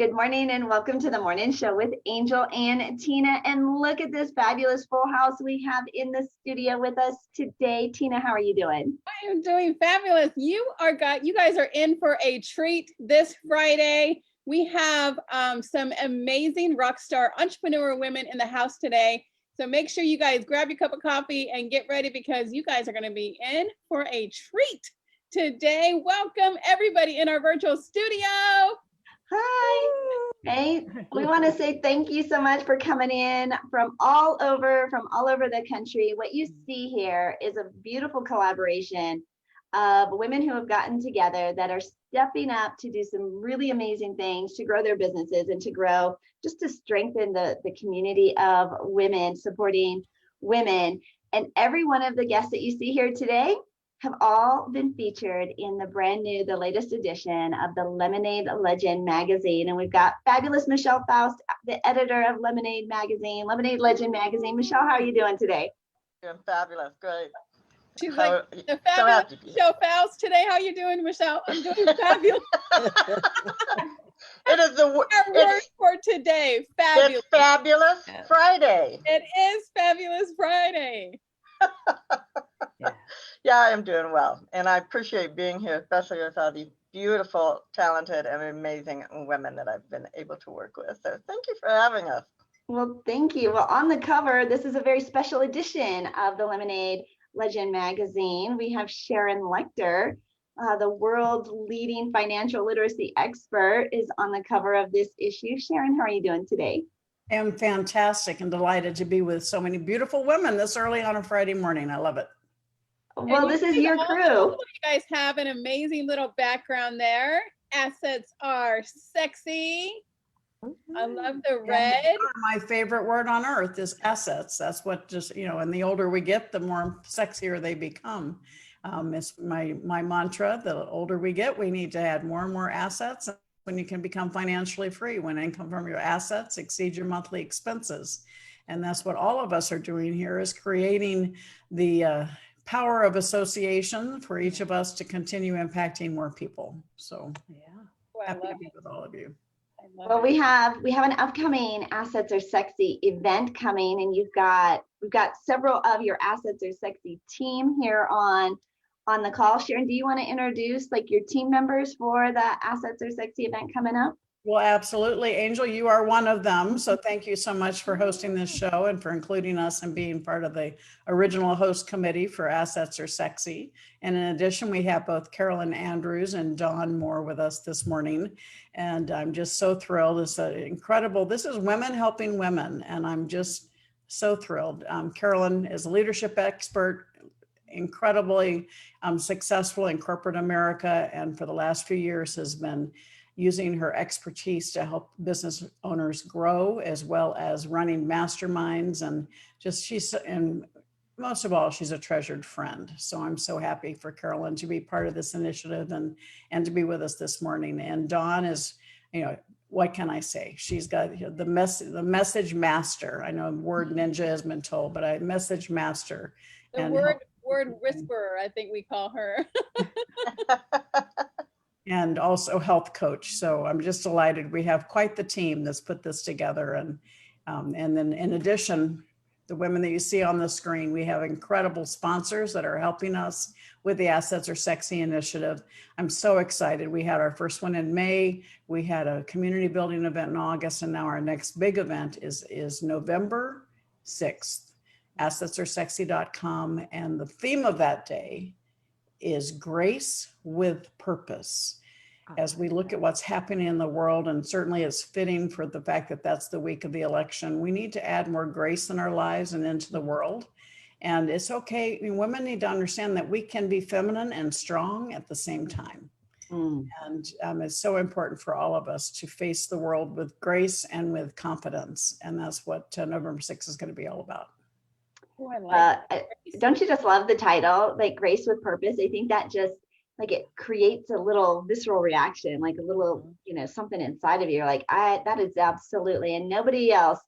Good morning and welcome to the morning show with Angel and Tina. And look at this fabulous full house we have in the studio with us today. Tina, how are you doing? I am doing fabulous. You guys are in for a treat this Friday. We have some amazing rock star entrepreneur women in the house today. So make sure you guys grab your cup of coffee and get ready because you guys are going to be in for a treat today. Welcome everybody in our virtual studio. Hi. Hey, we want to say thank you so much for coming in from all over the country. What you see here is a beautiful collaboration of women who have gotten together that are stepping up to do some really amazing things to grow their businesses and to grow, just to strengthen the community of women, supporting women. And every one of the guests that you see here today have all been featured in the brand new, the latest edition of the Lemonade Legend magazine. And we've got fabulous Michelle Faust, the editor of Lemonade magazine, Lemonade Legend magazine. Michelle, how are you doing today? Doing fabulous, great. She's like the fabulous Michelle Faust today. How are you doing, Michelle? I'm doing fabulous. It is our word for today. Fabulous. It's Fabulous Friday. It is Fabulous Friday. Yeah, I am doing well. And I appreciate being here, especially with all these beautiful, talented, and amazing women that I've been able to work with. So thank you for having us. Well, thank you. Well, on the cover, this is a very special edition of the Lemonade Legend magazine. We have Sharon Lechter, the world's leading financial literacy expert, is on the cover of this issue. Sharon, how are you doing today? I am fantastic and delighted to be with so many beautiful women this early on a Friday morning. I love it. Well, this is your crew. You guys have an amazing little background there. Assets are sexy. I love the red. My favorite word on earth is assets. That's what just, and the older we get, the more sexier they become. It's my mantra. The older we get, we need to add more and more assets when you can become financially free, when income from your assets exceeds your monthly expenses. And that's what all of us are doing here, is creating the power of association for each of us to continue impacting more people. So happy to be with all of you. Well, we have an upcoming Assets Are Sexy event coming, and we've got several of your Assets Are Sexy team here on the call. Sharon, do you want to introduce your team members for the Assets Are Sexy event coming up? Well, absolutely. Angel, you are one of them. So thank you so much for hosting this show and for including us and being part of the original host committee for Assets Are Sexy. And in addition, we have both Carolyn Andrews and Dawn Moore with us this morning. And I'm just so thrilled. It's incredible. This is women helping women. And I'm just so thrilled. Carolyn is a leadership expert, incredibly successful in corporate America. And for the last few years has been using her expertise to help business owners grow, as well as running masterminds. And and most of all, she's a treasured friend. So I'm so happy for Carolyn to be part of this initiative and to be with us this morning. And Dawn is, what can I say? She's got the message master. I know word ninja has been told, but a message master. The word whisperer, I think we call her. And also health coach. So I'm just delighted. We have quite the team that's put this together. And then in addition, the women that you see on the screen, we have incredible sponsors that are helping us with the Assets Are Sexy initiative. I'm so excited. We had our first one in May. We had a community building event in August. And now our next big event is November 6th, assetsaresexy.com. And the theme of that day is Grace with Purpose. As we look at what's happening in the world, and certainly it's fitting for the fact that that's the week of the election, we need to add more grace in our lives and into the world. And it's okay. Women need to understand that we can be feminine and strong at the same time. And it's so important for all of us to face the world with grace and with confidence. And that's what November 6th is going to be all about. Don't you just love the title, Grace with Purpose? I think that just it creates a little visceral reaction, a little, something inside of you. That is absolutely, and nobody else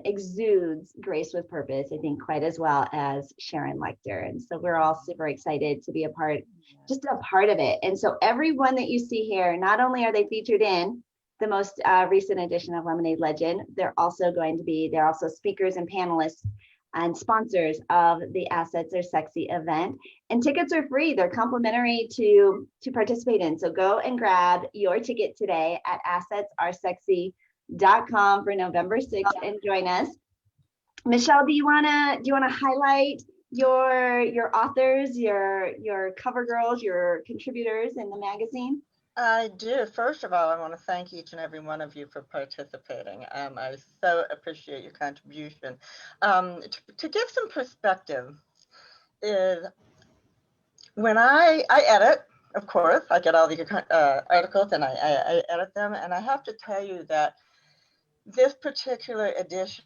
exudes grace with purpose, I think, quite as well as Sharon Lechter. And so we're all super excited to be a part of it. And so everyone that you see here, not only are they featured in the most recent edition of Lemonade Legend. They're also speakers and panelists and sponsors of the Assets Are Sexy event. And tickets are free. They're complimentary to participate in. So go and grab your ticket today at assetsaresexy.com for November 6th and join us. Michelle, do you wanna highlight your authors, your cover girls, your contributors in the magazine? I do. First of all, I want to thank each and every one of you for participating. I so appreciate your contribution. To give some perspective, is when I edit, of course, I get all the articles and I edit them, and I have to tell you that this particular edition,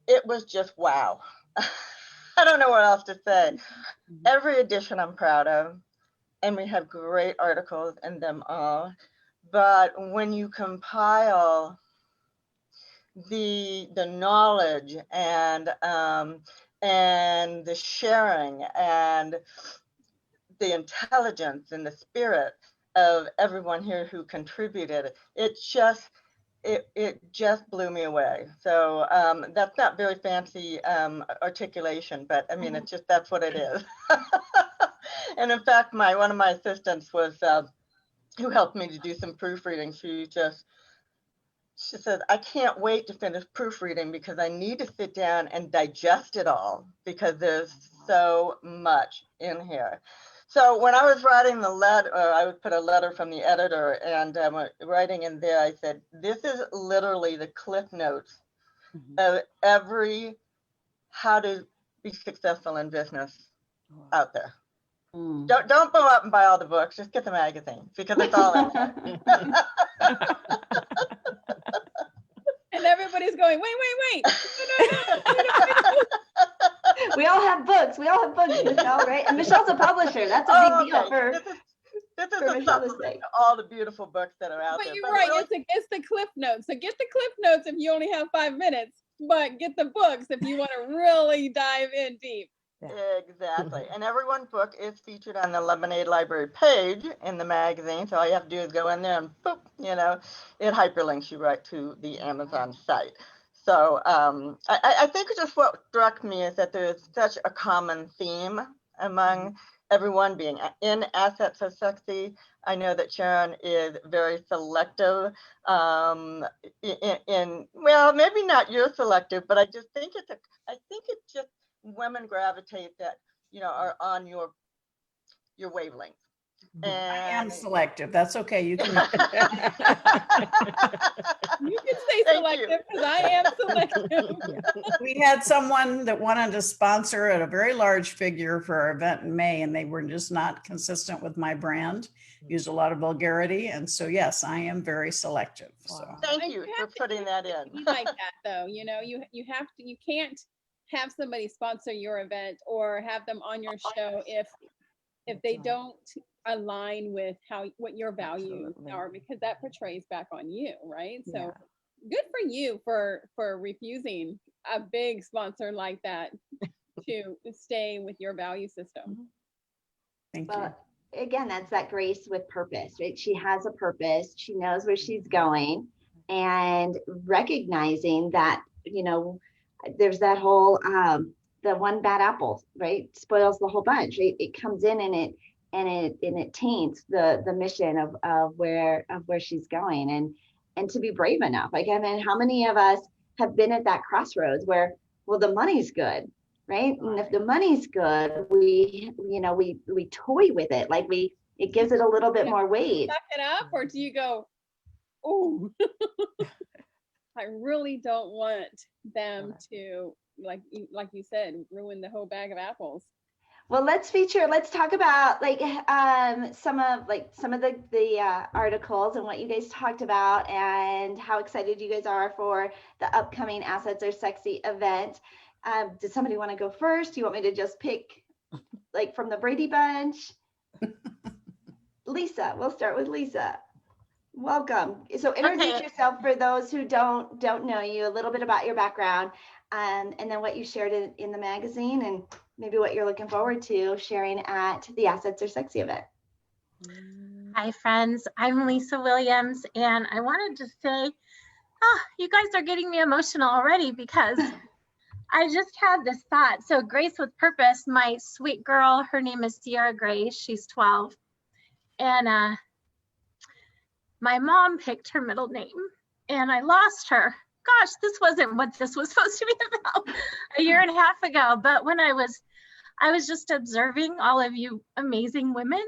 it was just wow. I don't know what else to say. Every edition I'm proud of, and we have great articles in them all. But when you compile the knowledge and the sharing and the intelligence and the spirit of everyone here who contributed, it just blew me away. So that's not very fancy articulation, but I mean, it's just, that's what it is. And in fact, one of my assistants was, who helped me to do some proofreading. She said, I can't wait to finish proofreading because I need to sit down and digest it all because there's so much in here. So when I was writing the letter, I would put a letter from the editor, and writing in there, I said, this is literally the cliff notes of every how to be successful in business out there. Don't go out and buy all the books, just get the magazine because it's all in there. And everybody's going, wait. We all have books, Michelle, right? And Michelle's a publisher. That's a big deal for This is for a Michelle to supplement say. to all the beautiful books that are out But there. you're right, it's the cliff notes. So get the cliff notes if you only have 5 minutes, but get the books if you want to really dive in deep. Exactly. And everyone's book is featured on the Lemonade Library page in the magazine. So all you have to do is go in there and boop, it hyperlinks you right to the Amazon site. So I think just what struck me is that there's such a common theme among everyone being in Assets Are Sexy. I know that Sharon is very selective well, maybe not you're selective, but I just think it's just women gravitate that, are on your wavelength. I am selective. That's okay. You can. You can say selective because I am selective. We had someone that wanted to sponsor at a very large figure for our event in May, and they were just not consistent with my brand, used a lot of vulgarity. And so, yes, I am very selective. So thank you for putting that in. Be like that though, you can't have somebody sponsor your event or have them on your show if they don't align with what your values are, because that portrays back on you, right? So good for you for refusing a big sponsor like that to stay with your value system. Thank you. Again, that's that grace with purpose, right? She has a purpose. She knows where she's going, and recognizing that, there's that whole the one bad apple, right, spoils the whole bunch, right? It comes in and it taints the mission of where she's going, and to be brave enough. Like, I mean, how many of us have been at that crossroads where, well, the money's good, right? And if the money's good, we toy with it, like it gives it a little bit more weight. Suck it up, or do you go, oh, I really don't want them to, like you said, ruin the whole bag of apples. Well, let's talk about some of the articles and what you guys talked about and how excited you guys are for the upcoming Assets Are Sexy event. Does somebody want to go first? Do you want me to just pick from the Brady Bunch? Lisa, we'll start with Lisa. Welcome. So introduce yourself for those who don't know you, a little bit about your background, and then what you shared in the magazine, and maybe what you're looking forward to sharing at the Assets Are Sexy event. Hi, friends. I'm Lisa Williams, and I wanted to say, you guys are getting me emotional already because I just had this thought. So Grace with Purpose, my sweet girl, her name is Sierra Grace. She's 12. And my mom picked her middle name, and I lost her. Gosh, this wasn't what this was supposed to be about a year and a half ago. But when I was just observing all of you amazing women,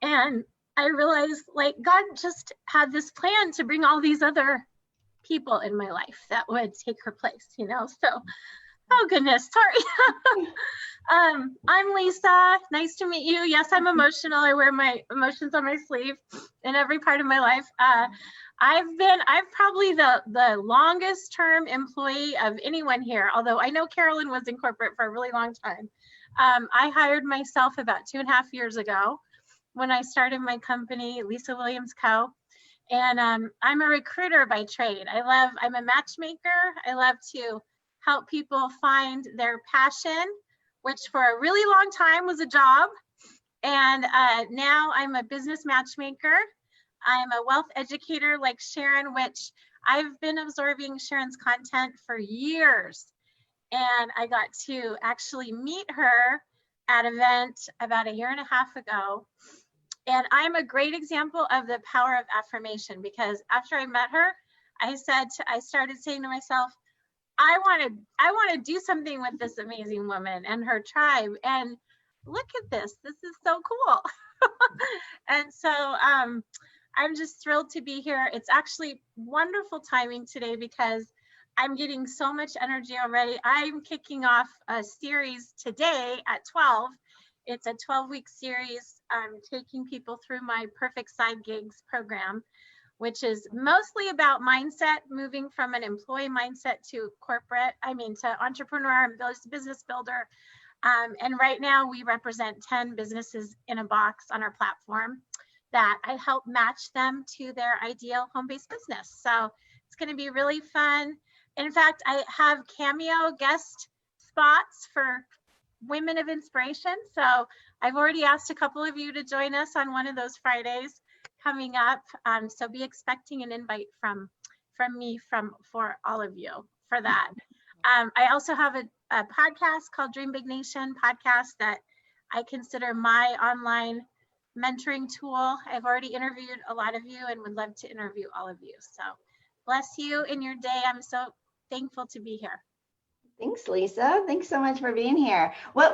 and I realized like God just had this plan to bring all these other people in my life that would take her place, you know? So, oh goodness, sorry. I'm Lisa, nice to meet you. Yes, I'm emotional. I wear my emotions on my sleeve in every part of my life. I'm probably the longest term employee of anyone here, although I know Carolyn was in corporate for a really long time. I hired myself about 2.5 years ago when I started my company, Lisa Williams Co. And I'm a recruiter by trade. I'm a matchmaker. I love to help people find their passion, which for a really long time was a job. And now I'm a business matchmaker. I'm a wealth educator like Sharon, which I've been absorbing Sharon's content for years. And I got to actually meet her at an event about a year and a half ago. And I'm a great example of the power of affirmation, because after I met her, I started saying to myself, I want to do something with this amazing woman and her tribe. And look at this. This is so cool. And so I'm just thrilled to be here. It's actually wonderful timing today because I'm getting so much energy already. I'm kicking off a series today at 12. It's a 12-week series. I'm taking people through my Perfect Side Gigs program, which is mostly about mindset, moving from an employee mindset to to entrepreneur and business builder. And right now we represent 10 businesses in a box on our platform that I help match them to their ideal home-based business. So it's going to be really fun. In fact, I have cameo guest spots for women of inspiration. So I've already asked a couple of you to join us on one of those Fridays coming up. So be expecting an invite from me for all of you for that. I also have a podcast called Dream Big Nation podcast that I consider my online mentoring tool. I've already interviewed a lot of you and would love to interview all of you. So bless you in your day. I'm so thankful to be here. Thanks, Lisa. Thanks so much for being here. What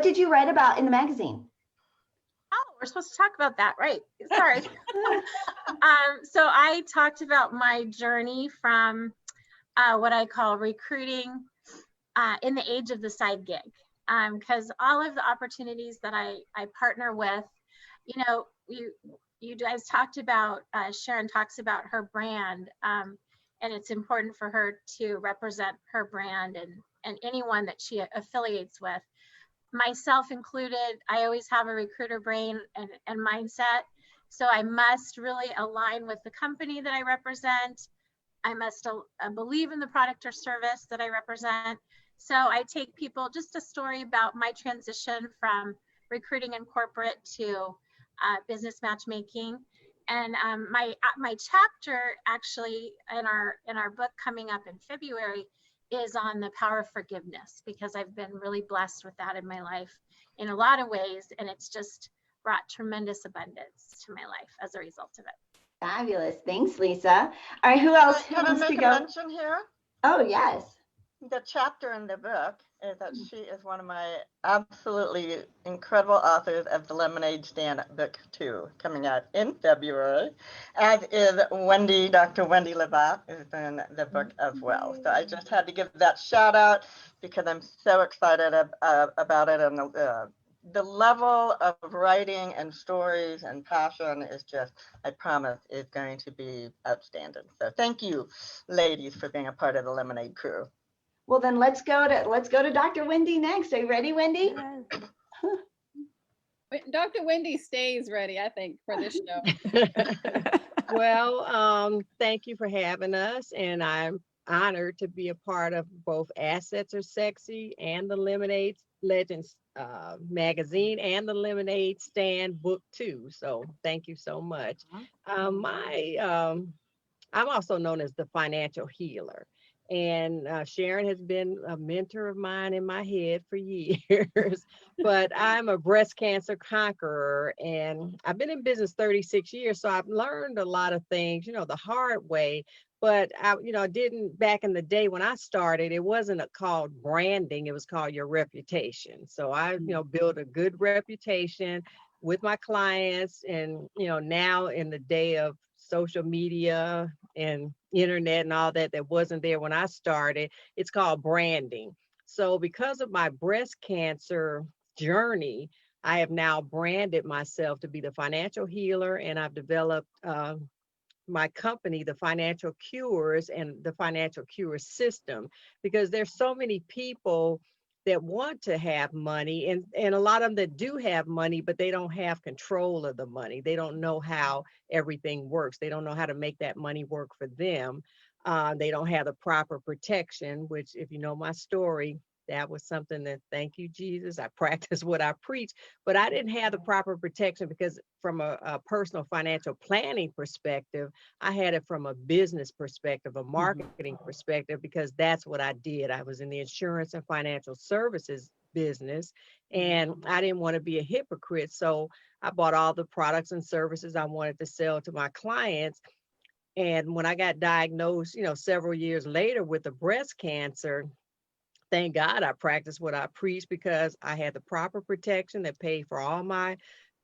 did you write about in the magazine? Oh, we're supposed to talk about that, right? Sorry. So I talked about my journey from what I call recruiting in the age of the side gig, because all of the opportunities that I partner with, you know, you guys talked about, Sharon talks about her brand, and it's important for her to represent her brand and anyone that she affiliates with. Myself included, I always have a recruiter brain and mindset. So I must really align with the company that I represent. I must believe in the product or service that I represent. So I take people, just a story about my transition from recruiting in corporate to business matchmaking. And my chapter actually in our book coming up in February is on the power of forgiveness, because I've been really blessed with that in my life in a lot of ways, and it's just brought tremendous abundance to my life as a result of it. Fabulous. Thanks, Lisa. All right, who else Can I wants to make a go? mention here? Oh, yes. The chapter in the book is that she is one of my absolutely incredible authors of the Lemonade Stand Book 2, coming out in February, as is Dr. Wendy Labatt is in the book as well. So I just had to give that shout out because I'm so excited about it, and the level of writing and stories and passion is just, I promise, is going to be outstanding. So thank you, ladies, for being a part of the Lemonade crew. Well, then let's go to Dr. Wendy next. Are you ready, Wendy? Dr. Wendy stays ready, I think, for this show. Well, thank you for having us, and I'm honored to be a part of both Assets Are Sexy and the Lemonade Legends magazine and the Lemonade Stand book too. So thank you so much. I'm also known as the financial healer. And Sharon has been a mentor of mine in my head for years, but I'm a breast cancer conqueror, and I've been in business 36 years. So I've learned a lot of things, the hard way. But I didn't back in the day when I started, it wasn't called branding. It was called your reputation. So I, built a good reputation with my clients. And, now in the day of social media and internet and all that wasn't there when I started, it's called branding. So because of my breast cancer journey, I have now branded myself to be the financial healer, and I've developed my company, the Financial Cures and the Financial Cure System, because there's so many people that want to have money, and a lot of them that do have money, but they don't have control of the money. They don't know how everything works. They don't know how to make that money work for them. They don't have the proper protection, which, if you know my story, that was something that, thank you, Jesus, I practice what I preach, but I didn't have the proper protection because from a personal financial planning perspective, I had it from a business perspective, a marketing perspective, because that's what I did. I was in the insurance and financial services business, and I didn't want to be a hypocrite. So I bought all the products and services I wanted to sell to my clients. And when I got diagnosed, several years later with the breast cancer, thank God I practiced what I preached, because I had the proper protection that paid for all my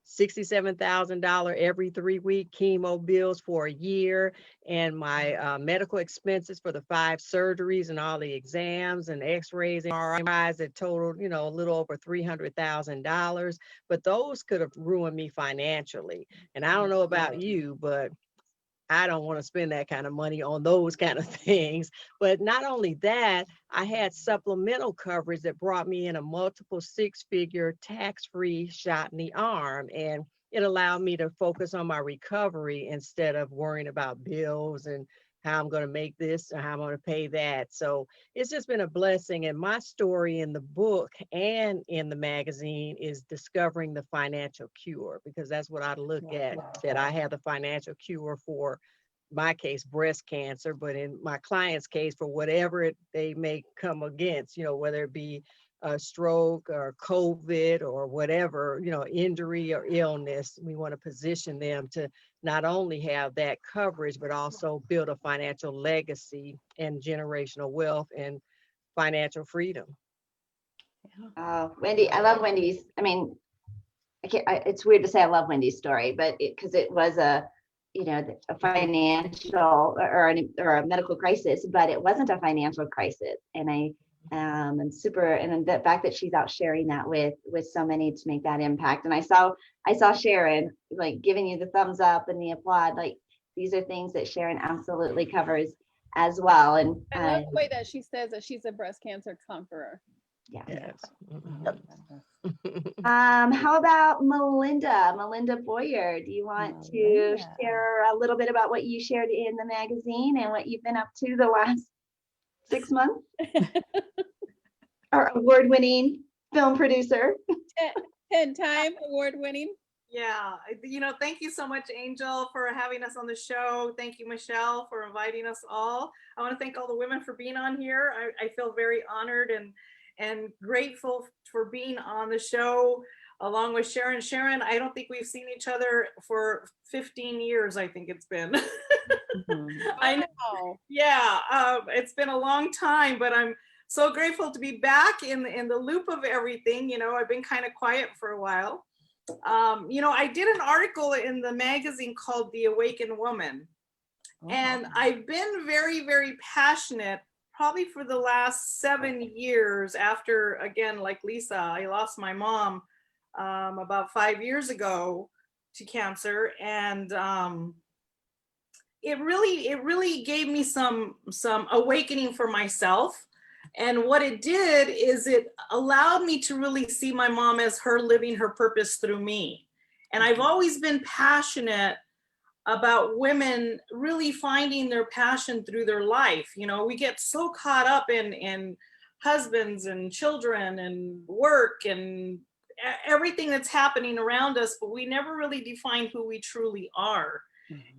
$67,000 every 3-week chemo bills for a year, and my medical expenses for the 5 surgeries and all the exams and x-rays and MRIs that totaled, a little over $300,000. But those could have ruined me financially. And I don't know about you, but I don't want to spend that kind of money on those kind of things. But not only that, I had supplemental coverage that brought me in a multiple 6-figure tax-free shot in the arm. And it allowed me to focus on my recovery instead of worrying about bills and how I'm going to make this or how I'm going to pay that. So it's just been a blessing. And my story in the book and in the magazine is discovering the financial cure, because that's what I look at, that I have the financial cure for my case, breast cancer, but in my client's case, for whatever they may come against, whether it be a stroke or COVID or whatever, injury or illness, we want to position them to not only have that coverage, but also build a financial legacy and generational wealth and financial freedom. Wendy, I love Wendy's. I mean, it's weird to say I love Wendy's story, but because it was a financial or a medical crisis, but it wasn't a financial crisis. And and the fact that she's out sharing that with so many to make that impact. And I saw Sharon like giving you the thumbs up and the applaud. Like, these are things that Sharon absolutely covers as well. And I love the way that she says that she's a breast cancer conqueror. Yeah. Yes. How about Melinda Boyer? Do you want to share a little bit about what you shared in the magazine and what you've been up to the last 6 months? Our award-winning film producer. 10-time award-winning. Yeah, thank you so much, Angel, for having us on the show. Thank you, Michelle, for inviting us all. I want to thank all the women for being on here. I feel very honored and grateful for being on the show along with Sharon. Sharon, I don't think we've seen each other for 15 years, I think it's been. I know. Yeah, it's been a long time, but I'm so grateful to be back in the loop of everything. I've been kind of quiet for a while. I did an article in the magazine called The Awakened Woman. And I've been very, very passionate probably for the last 7 years after, again, like Lisa, I lost my mom about 5 years ago to cancer. And it really gave me some awakening for myself. And what it did is it allowed me to really see my mom as her living her purpose through me. And I've always been passionate about women really finding their passion through their life. We get so caught up in husbands and children and work and everything that's happening around us, but we never really define who we truly are.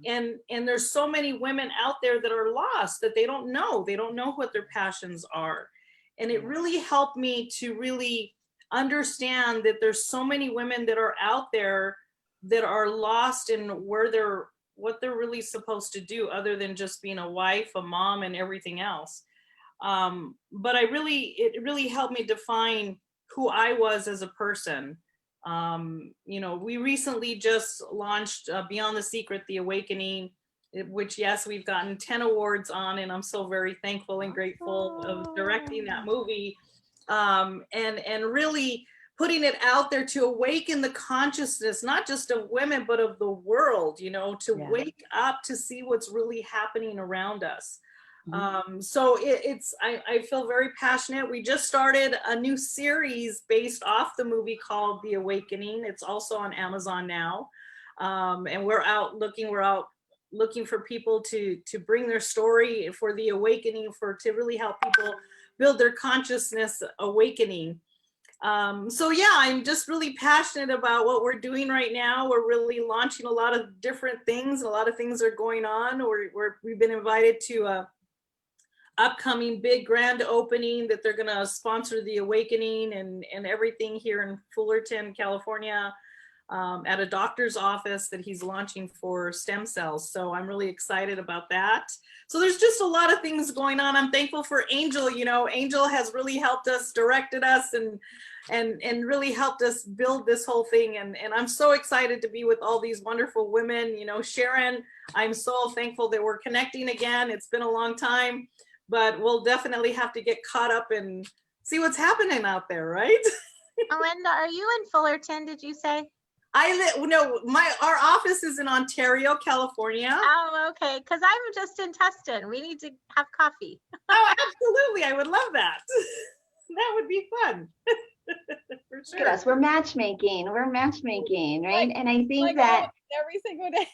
And there's so many women out there that are lost, that they don't know what their passions are. And it really helped me to really understand that there's so many women that are out there that are lost in what they're really supposed to do, other than just being a wife, a mom, and everything else. But it really helped me define who I was as a person. You know, we recently just launched Beyond the Secret, The Awakening, which, yes, we've gotten 10 awards on, and I'm so very thankful and grateful of directing that movie, and really putting it out there to awaken the consciousness, not just of women, but of the world, you know, to wake up to see what's really happening around us. So I feel very passionate. We just started a new series based off the movie called The Awakening. It's also on Amazon now. And we're out looking for people to bring their story for the awakening, to really help people build their consciousness awakening. So yeah, I'm just really passionate about what we're doing right now. We're really launching a lot of different things. A lot of things are going on. We've been invited to a upcoming big grand opening that they're going to sponsor The Awakening and everything here in Fullerton, California, at a doctor's office that he's launching for stem cells. So I'm really excited about that. So there's just a lot of things going on. I'm thankful for Angel. You know, Angel has really helped us, directed us, and really helped us build this whole thing. And I'm so excited to be with all these wonderful women. You know, Sharon, I'm so thankful that we're connecting again. It's been a long time, but we'll definitely have to get caught up and see what's happening out there, right? Melinda, are you in Fullerton, did you say? Our office is in Ontario, California. Oh, okay, because I'm just in Tustin. We need to have coffee. Oh, absolutely. I would love that. That would be fun. For Look sure. at us. We're matchmaking, right? And I think that every single day.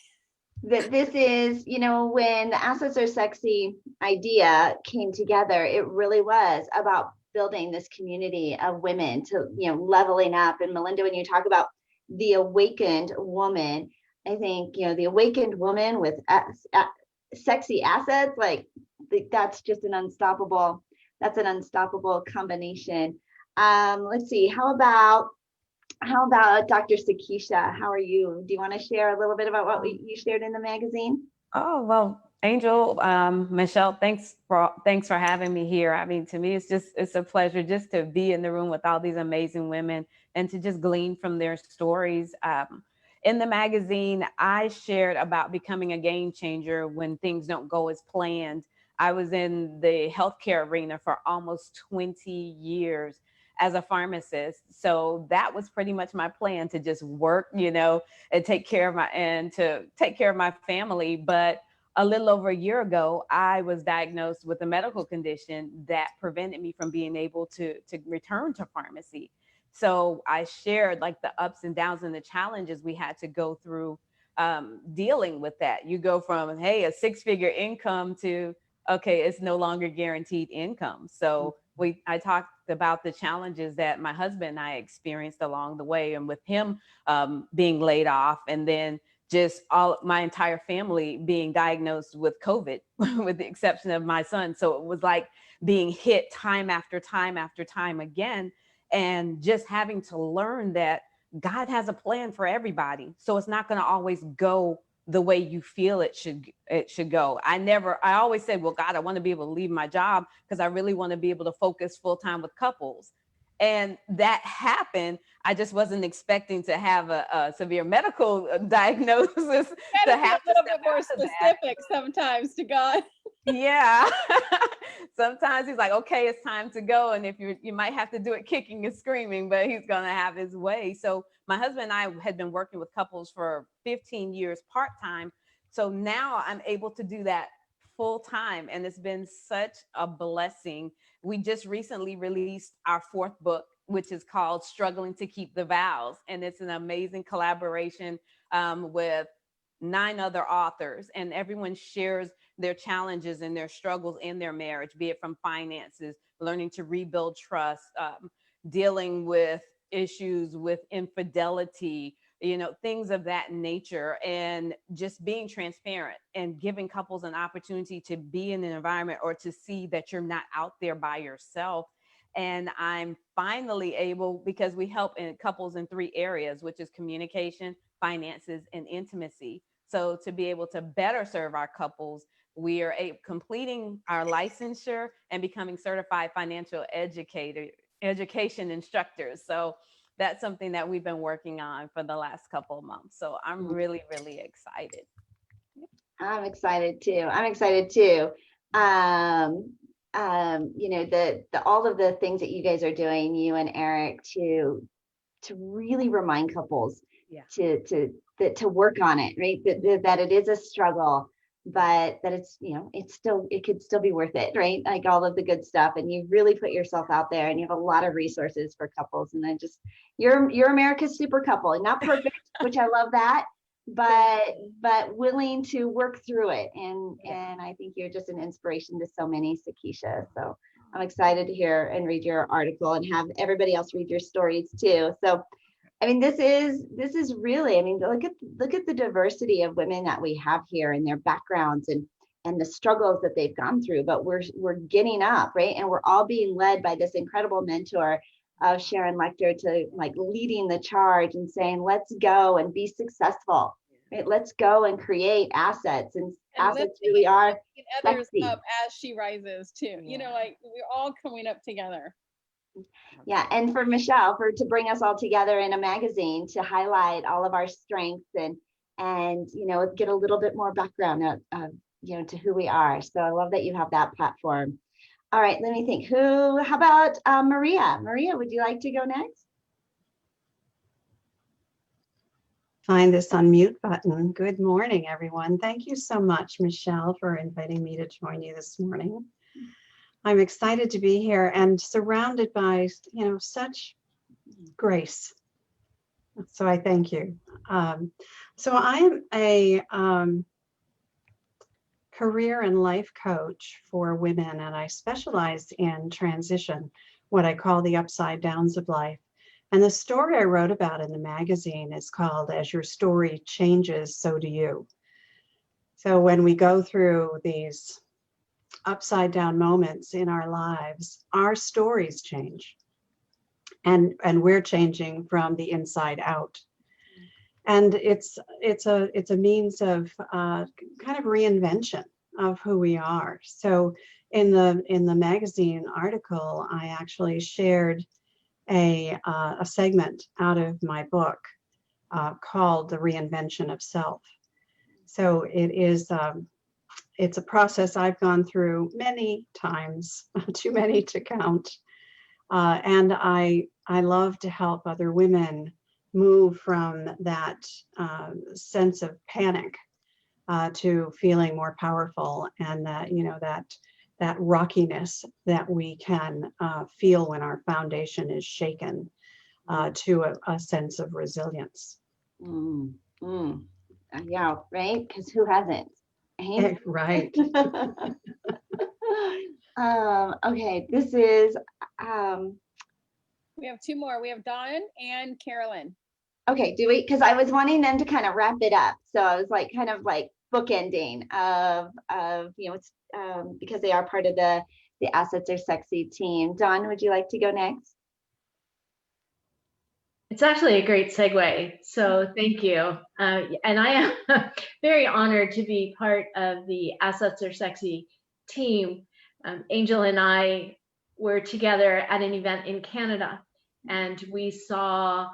that this is, you know, when the Assets Are Sexy idea came together, it really was about building this community of women to, you know, leveling up. And Melinda, when you talk about the awakened woman, I think, you know, the awakened woman with sexy assets, like that's just an unstoppable combination. Let's see, how about Dr. Sakisha? How are you? Do you want to share a little bit about what you shared in the magazine? Oh, well, Angel, Michelle, thanks for having me here. I mean, to me, it's a pleasure just to be in the room with all these amazing women and to just glean from their stories. In the magazine, I shared about becoming a game changer when things don't go as planned. I was in the healthcare arena for almost 20 years as a pharmacist. So that was pretty much my plan, to just work, you know, and take care of my family. But a little over a year ago, I was diagnosed with a medical condition that prevented me from being able to return to pharmacy. So I shared like the ups and downs and the challenges we had to go through dealing with that. You go from, hey, a 6-figure income to, okay, it's no longer guaranteed income. So I talked about the challenges that my husband and I experienced along the way, and with him being laid off, and then just my entire family being diagnosed with COVID, with the exception of my son. So it was like being hit time after time after time again, and just having to learn that God has a plan for everybody. So it's not going to always go the way you feel it should go. I always said, well, God, I want to be able to leave my job because I really want to be able to focus full time with couples. And that happened. I just wasn't expecting to have a severe medical diagnosis. To have a little bit more specific sometimes to God. Yeah. Sometimes he's like, okay, it's time to go. And if you might have to do it kicking and screaming, but he's going to have his way. So my husband and I had been working with couples for 15 years part-time. So now I'm able to do that full time. And it's been such a blessing. We just recently released our 4th book, which is called Struggling to Keep the Vows. And it's an amazing collaboration with 9 other authors, and everyone shares their challenges and their struggles in their marriage, be it from finances, learning to rebuild trust, dealing with issues with infidelity, things of that nature, and just being transparent and giving couples an opportunity to be in an environment or to see that you're not out there by yourself. And I'm finally able, because we help in couples in 3 areas, which is communication, finances, and intimacy. So to be able to better serve our couples, we are completing our licensure and becoming certified financial education instructors. So that's something that we've been working on for the last couple of months. So I'm really, really excited. I'm excited too. The all of the things that you guys are doing, you and Eric, to really remind couples to work on it, right? That it is a struggle, but that it could still be worth it, right? Like all of the good stuff, and you really put yourself out there, and you have a lot of resources for couples. And you're America's super couple, and not perfect, which I love that, but willing to work through it. And I think you're just an inspiration to so many, Sakisha. So I'm excited to hear and read your article and have everybody else read your stories too. So I mean, this is really, I mean, look at the diversity of women that we have here and their backgrounds and the struggles that they've gone through, but we're getting up, right? And we're all being led by this incredible mentor of Sharon Lecter, to like leading the charge and saying, let's go and be successful, right? Let's go and create assets, and assets really are others sexy. up as she rises too. Like we're all coming up together. Yeah, and for Michelle, to bring us all together in a magazine to highlight all of our strengths and get a little bit more background to who we are. So I love that you have that platform. All right, let me think. How about Maria? Maria, would you like to go next? Find this unmute button. Good morning, everyone. Thank you so much, Michelle, for inviting me to join you this morning. I'm excited to be here and surrounded by, such grace. So I thank you. So I am a career and life coach for women, and I specialize in transition, what I call the upside downs of life. And the story I wrote about in the magazine is called As Your Story Changes, So Do You. So when we go through these upside down moments in our lives, our stories change, and we're changing from the inside out. And it's a means of kind of reinvention of who we are. So in the magazine article, I actually shared a segment out of my book called The Reinvention of Self. So it is it's a process I've gone through many times, too many to count. And I love to help other women move from that sense of panic to feeling more powerful, and that rockiness that we can feel when our foundation is shaken, to a sense of resilience. Yeah, right? Because who hasn't? Right. Okay, this is We have 2 more. We have Dawn and Carolyn. okay, do we? Because I was wanting them to kind of wrap it up. So I was like kind of like bookending of it's because they are part of the Assets Are Sexy team. Dawn, would you like to go next? It's actually a great segue, so thank you. And I am very honored to be part of the Assets Are Sexy team. Angel and I were together at an event in Canada, and we saw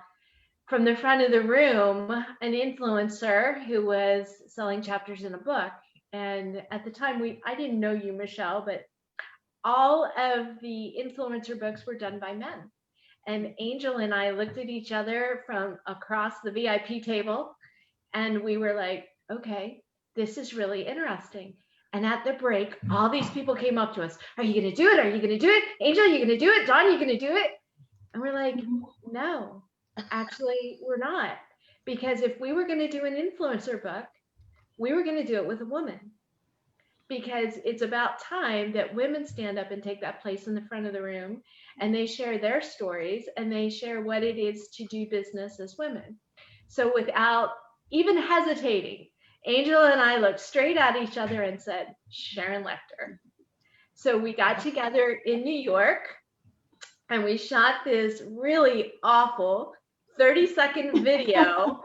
from the front of the room an influencer who was selling chapters in a book. And at the time, I didn't know you, Michelle, but all of the influencer books were done by men. And Angel and I looked at each other from across the VIP table, and we were like, okay, this is really interesting. And at the break, all these people came up to us. Are you going to do it? Are you going to do it? Angel, are you going to do it? Dawn, are you going to do it? And we're like, no, actually, we're not. Because if we were going to do an influencer book, we were going to do it with a woman. because it's about time that women stand up and take that place in the front of the room, and they share their stories and they share what it is to do business as women. So without even hesitating, Angel and I looked straight at each other and said, Sharon Lechter. So we got together in New York and we shot this really awful 30-second video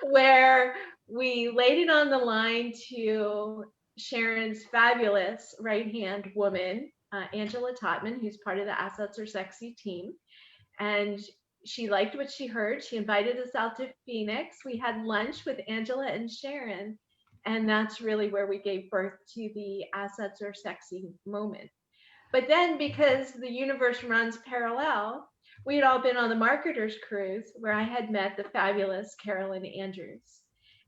where we laid it on the line to Sharon's fabulous right-hand woman, Angela Totman, who's part of the Assets Are Sexy team. And she liked what she heard. She invited us out to Phoenix. We had lunch with Angela and Sharon. And that's really where we gave birth to the Assets Are Sexy moment. But then, because the universe runs parallel, we had all been on the marketers cruise where I had met the fabulous Carolyn Andrews.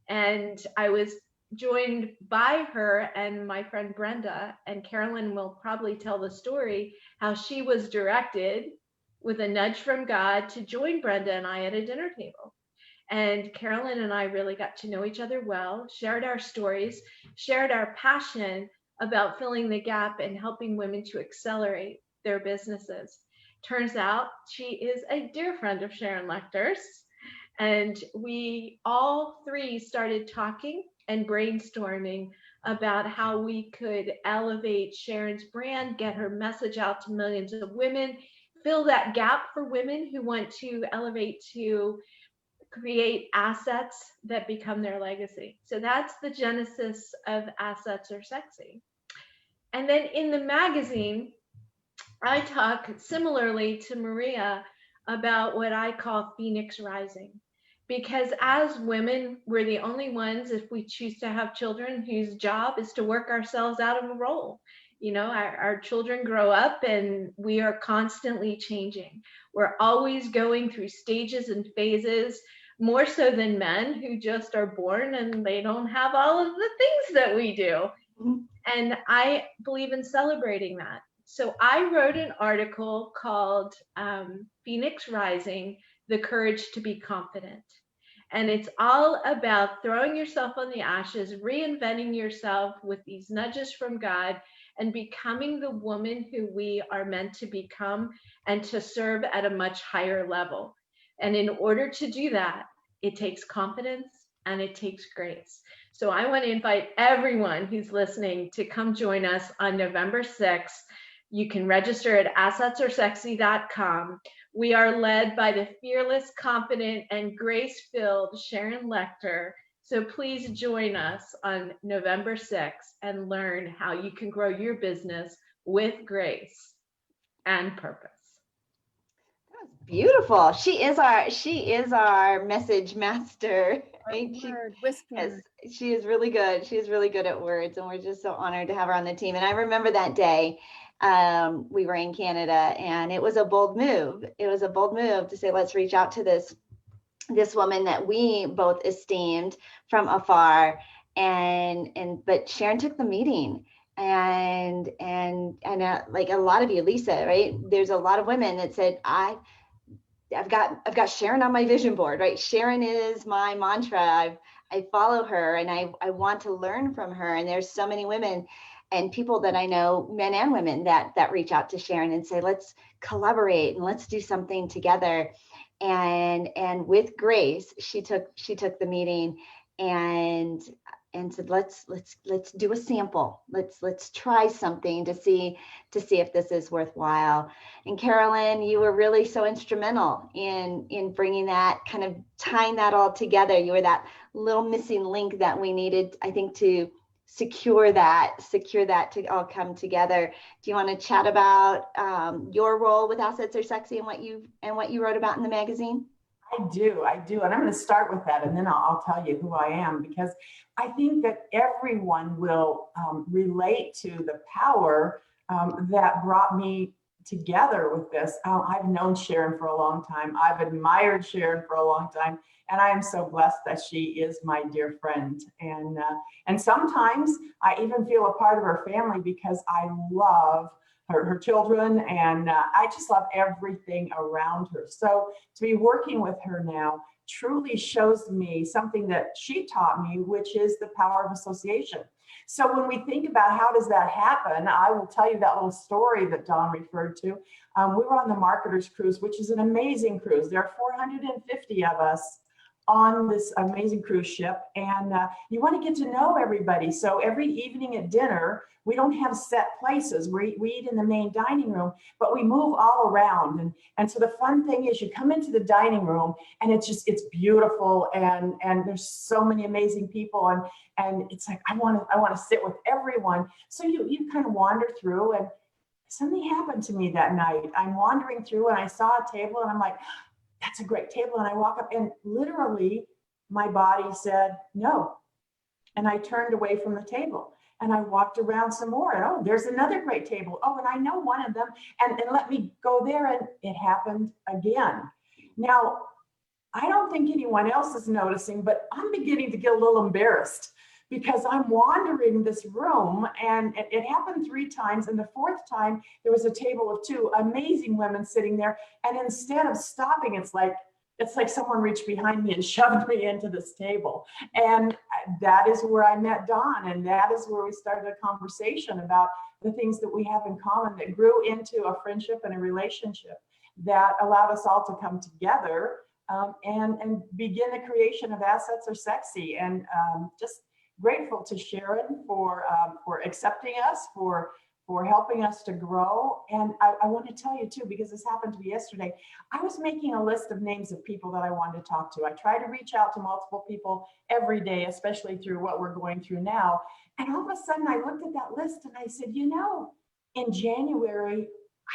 And I was joined by her and my friend Brenda, and Carolyn will probably tell the story how she was directed with a nudge from God to join Brenda and I at a dinner table. And Carolyn and I really got to know each other well, shared our stories, shared our passion about filling the gap and helping women to accelerate their businesses. Turns out she is a dear friend of Sharon Lechter's, and we all three started talking and brainstorming about how we could elevate Sharon's brand, get her message out to millions of women, fill that gap for women who want to elevate to create assets that become their legacy. So that's the genesis of Assets Are Sexy. And then in the magazine, I talk similarly to Maria about what I call Phoenix Rising. Because as women, we're the only ones, if we choose to have children, whose job is to work ourselves out of a role. You know, our children grow up and we are constantly changing. We're always going through stages and phases, more so than men who just are born and they don't have all of the things that we do. And I believe in celebrating that. So I wrote an article called Phoenix Rising, The Courage to Be Confident. And it's all about throwing yourself on the ashes, reinventing yourself with these nudges from God, and becoming the woman who we are meant to become and to serve at a much higher level. And in order to do that, it takes confidence and it takes grace. So I want to invite everyone who's listening to come join us on November 6th. You can register at assetsaresexy.com. We are led by the fearless, confident, and grace-filled Sharon Lechter. So please join us on November 6th and learn how you can grow your business with grace and purpose. Beautiful. She is our message master. Right? She is really good. She is really good at words, and we're just so honored to have her on the team. And I remember that day we were in Canada, and it was a bold move. It was a bold move to say, let's reach out to this woman that we both esteemed from afar. But Sharon took the meeting. And like a lot of you, Lisa, right? There's a lot of women that said, I've got Sharon on my vision board, right? Sharon is my mantra. I follow her and I want to learn from her. And there's so many women and people that I know, men and women, that reach out to Sharon and say, let's collaborate and let's do something together. And with grace, she took the meeting and said, let's do a sample. Let's try something to see if this is worthwhile. And Carolyn, you were really so instrumental in bringing that, kind of tying that all together. You were that little missing link that we needed, I think, to secure that to all come together. Do you want to chat about your role with Assets Are Sexy and what you wrote about in the magazine? I do. And I'm going to start with that, and then I'll tell you who I am, because I think that everyone will relate to the power that brought me together with this. I've known Sharon for a long time. I've admired Sharon for a long time, and I am so blessed that she is my dear friend. And sometimes I even feel a part of her family because I love her children, and I just love everything around her. So to be working with her now truly shows me something that she taught me, which is the power of association. So when we think about how does that happen, I will tell you that little story that Dawn referred to. We were on the Marketers Cruise, which is an amazing cruise. There are 450 of us on this amazing cruise ship, and you want to get to know everybody. So every evening at dinner, we don't have set places. We eat in the main dining room, but we move all around. And so the fun thing is you come into the dining room and it's beautiful, and there's so many amazing people, and it's like, I want to sit with everyone. So you kind of wander through, and something happened to me that night. I'm wandering through and I saw a table and I'm like, that's a great table. And I walk up and literally my body said no. And I turned away from the table and I walked around some more, and oh, there's another great table. Oh, and I know one of them, and let me go there. And it happened again. Now, I don't think anyone else is noticing, but I'm beginning to get a little embarrassed because I'm wandering this room, and it happened 3 times. And the 4th time, there was a table of 2 amazing women sitting there. And instead of stopping, it's like someone reached behind me and shoved me into this table. And that is where I met Dawn. And that is where we started a conversation about the things that we have in common that grew into a friendship and a relationship that allowed us all to come together and begin the creation of Assets Are Sexy. And just grateful to Sharon for accepting us, for helping us to grow. And I want to tell you too, because this happened to me yesterday, I was making a list of names of people that I wanted to talk to. I try to reach out to multiple people every day, especially through what we're going through now. And all of a sudden I looked at that list and I said, you know, in January,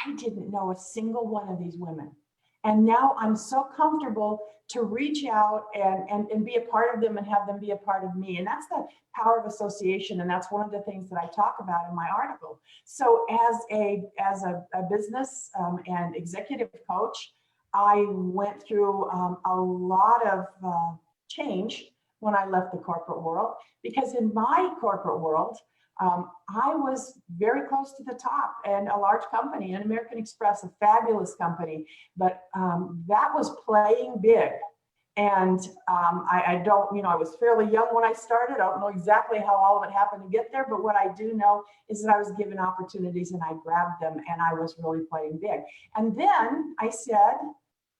I didn't know a single one of these women. And now I'm so comfortable to reach out and be a part of them and have them be a part of me. And that's the power of association. And that's one of the things that I talk about in my article. So as a business and executive coach, I went through a lot of change when I left the corporate world, because in my corporate world, I was very close to the top and a large company, an American Express, a fabulous company, but that was playing big. And I don't, I was fairly young when I started. I don't know exactly how all of it happened to get there, but what I do know is that I was given opportunities and I grabbed them, and I was really playing big. And then I said,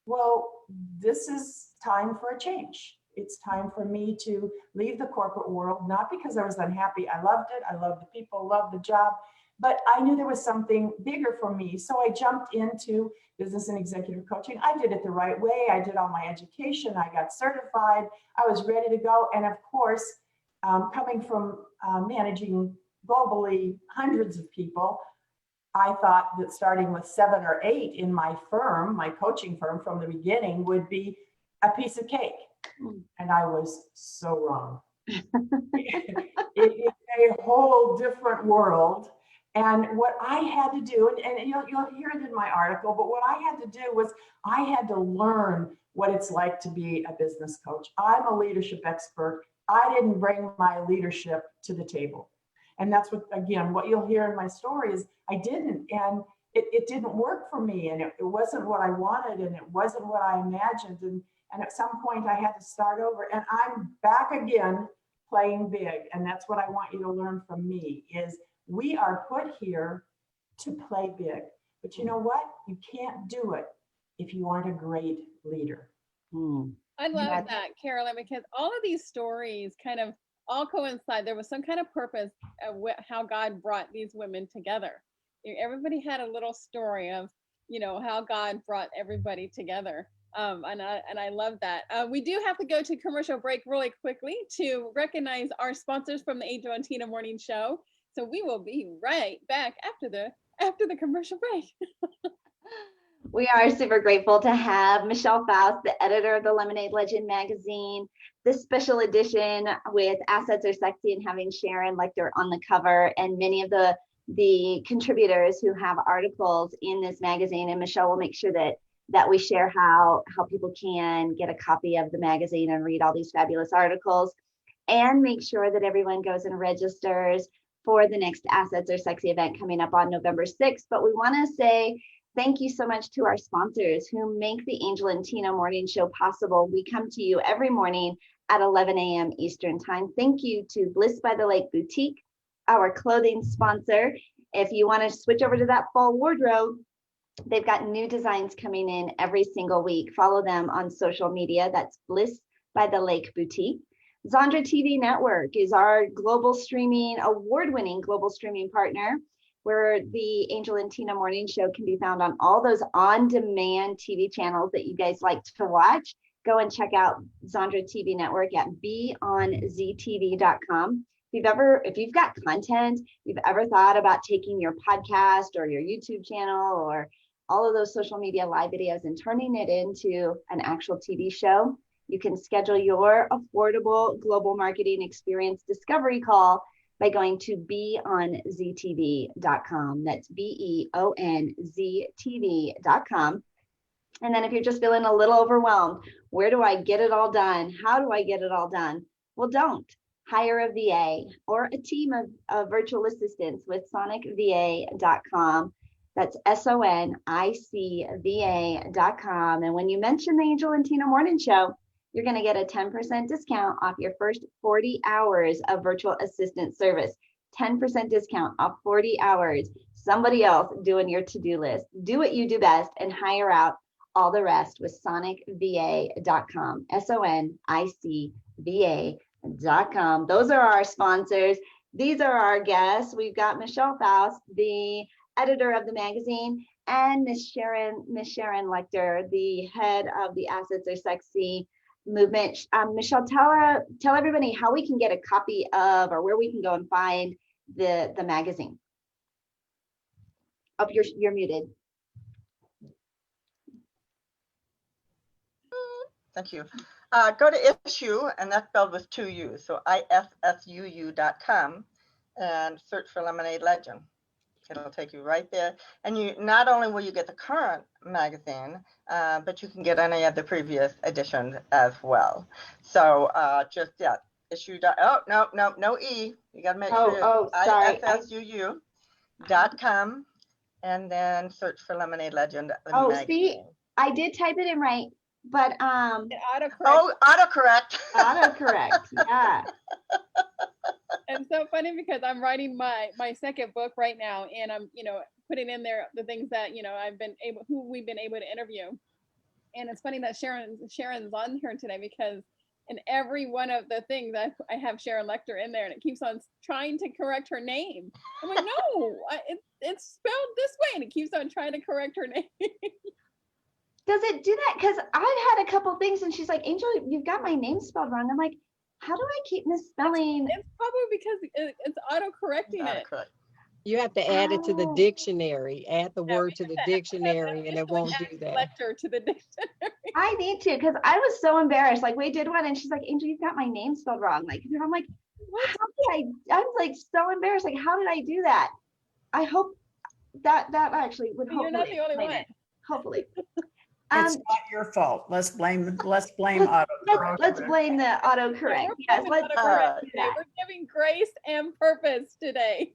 well, this is time for a change. It's time for me to leave the corporate world, not because I was unhappy. I loved it. I loved the people, loved the job, but I knew there was something bigger for me. So I jumped into business and executive coaching. I did it the right way. I did all my education. I got certified. I was ready to go. And of course, coming from managing globally hundreds of people, I thought that starting with 7 or 8 in my firm, my coaching firm from the beginning, would be a piece of cake. And I was so wrong. It is a whole different world. And what I had to do, and you'll hear it in my article, but what I had to do was I had to learn what it's like to be a business coach. I'm a leadership expert. I didn't bring my leadership to the table. And that's what, again, what you'll hear in my story is I didn't. And it didn't work for me. And it wasn't what I wanted. And it wasn't what I imagined. And at some point I had to start over, and I'm back again playing big. And that's what I want you to learn from me is we are put here to play big, but you know what? You can't do it if you aren't a great leader. I love that, Carolyn, because all of these stories kind of all coincide. There was some kind of purpose of how God brought these women together. Everybody had a little story of, how God brought everybody together. And I love that. We do have to go to commercial break really quickly to recognize our sponsors from the Angel and Tina Morning Show. So we will be right back after the commercial break. We are super grateful to have Michelle Faust, the editor of the Lemonade Legend magazine, this special edition with Assets Are Sexy, and having Sharon Lechter on the cover, and many of the contributors who have articles in this magazine. And Michelle will make sure that we share how people can get a copy of the magazine and read all these fabulous articles, and make sure that everyone goes and registers for the next Assets Are Sexy event coming up on November 6th. But we want to say thank you so much to our sponsors who make the Angel and Tina Morning Show possible. We come to you every morning at 11 a.m. Eastern Time. Thank you to Bliss by the Lake Boutique, our clothing sponsor. If you want to switch over to that fall wardrobe, they've got new designs coming in every single week. Follow them on social media. That's Bliss by the Lake Boutique. Zandra TV Network is our global streaming, award-winning global streaming partner, where the Angel and Tina Morning Show can be found on all those on-demand TV channels that you guys like to watch. Go and check out Zandra TV Network at beonztv.com. If you've got content, you've ever thought about taking your podcast or your YouTube channel or all of those social media live videos and turning it into an actual TV show, you can schedule your affordable global marketing experience discovery call by going to beonztv.com. That's beonztv.com. And then if you're just feeling a little overwhelmed, where do I get it all done? How do I get it all done? Well, don't. Hire a VA or a team of virtual assistants with sonicva.com. That's sonicva.com. And when you mention the Angel and Tina Morning Show, you're going to get a 10% discount off your first 40 hours of virtual assistant service. 10% discount off 40 hours. Somebody else doing your to-do list. Do what you do best and hire out all the rest with sonicva.com. sonicva.com. Those are our sponsors. These are our guests. We've got Michelle Faust, the editor of the magazine, and Miss Sharon Lecter, the head of the Assets Are Sexy movement. Michelle, tell everybody how we can get a copy of, or where we can go and find the magazine. Oh, you're muted. Thank you. Go to issue, and that's spelled with 2 U's, so ISSUU.com, and search for Lemonade Legend. It'll take you right there. And you not only will you get the current magazine, but you can get any of the previous editions as well. So issue. No E. You got to make sure sorry. ISSUU.com, and then search for Lemonade Legend. Magazine. See, I did type it in right, but autocorrect. Autocorrect. Yeah. It's so funny because I'm writing my second book right now, and I'm putting in there the things that who we've been able to interview. And it's funny that Sharon's on here today, because in every one of the things that I have Sharon Lecter in there, and it keeps on trying to correct her name. I'm like, no, it's spelled this way, and it keeps on trying to correct her name. Does it do that? Because I've had a couple things, and she's like, Angel, you've got my name spelled wrong. I'm like, how do I keep misspelling? It's probably because it's auto-correcting it. You have to add it to the dictionary. Add the word to the dictionary, and it won't do that. Lecture to the dictionary. I need to, because I was so embarrassed. Like, we did one, and she's like, Angel, you've got my name spelled wrong. Like, I'm like, what? I'm like so embarrassed. Like, how did I do that? I hope that actually would. You're not the only one. Hopefully. It's not your fault. Let's blame autocorrect. Let's blame the autocorrect. Yes, We're giving grace and purpose today.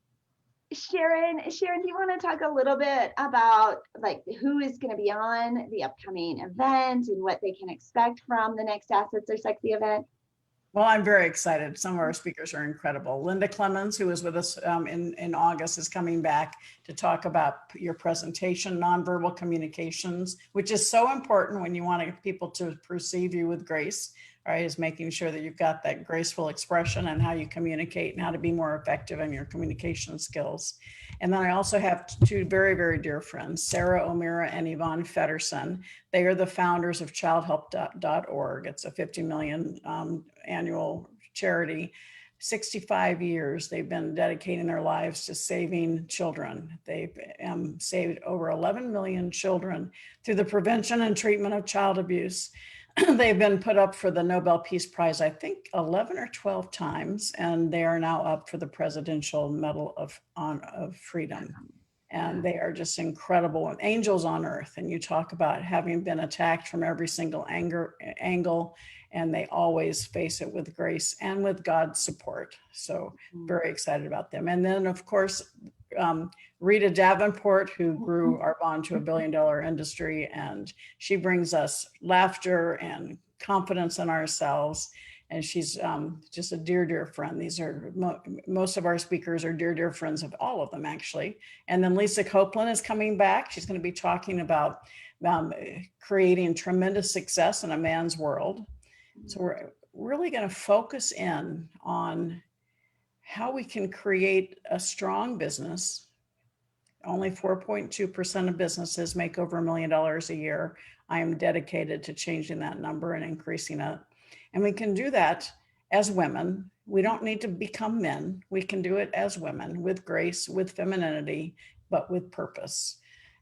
Sharon, do you want to talk a little bit about like who is going to be on the upcoming event and what they can expect from the next Assets Are Sexy event? Well, I'm very excited. Some of our speakers are incredible. Linda Clemens, who was with us in August, is coming back to talk about your presentation, nonverbal communications, which is so important when you want people to perceive you with grace, right? Is making sure that you've got that graceful expression and how you communicate and how to be more effective in your communication skills. And then I also have two very, very dear friends, Sarah O'Meara and Yvonne Feddersen. They are the founders of childhelp.org. It's a 50 million annual charity. 65 years they've been dedicating their lives to saving children. They've saved over 11 million children through the prevention and treatment of child abuse. They've been put up for the Nobel Peace Prize, I think 11 or 12 times, and they are now up for the Presidential Medal of Freedom. And they are just incredible angels on earth. And you talk about having been attacked from every single angle, and they always face it with grace and with God's support. So very excited about them. And then, of course, Rita Davenport, who grew our bond to $1 billion industry, and she brings us laughter and confidence in ourselves. And she's just a dear friend. These are most of our speakers are dear friends of all of them, actually. And then Lisa Copeland is coming back. She's going to be talking about creating tremendous success in a man's world. So we're really going to focus in on how we can create a strong business. Only 4.2% of businesses make over $1 million a year. I am dedicated to changing that number and increasing it. And we can do that as women. We don't need to become men. We can do it as women with grace, with femininity, but with purpose.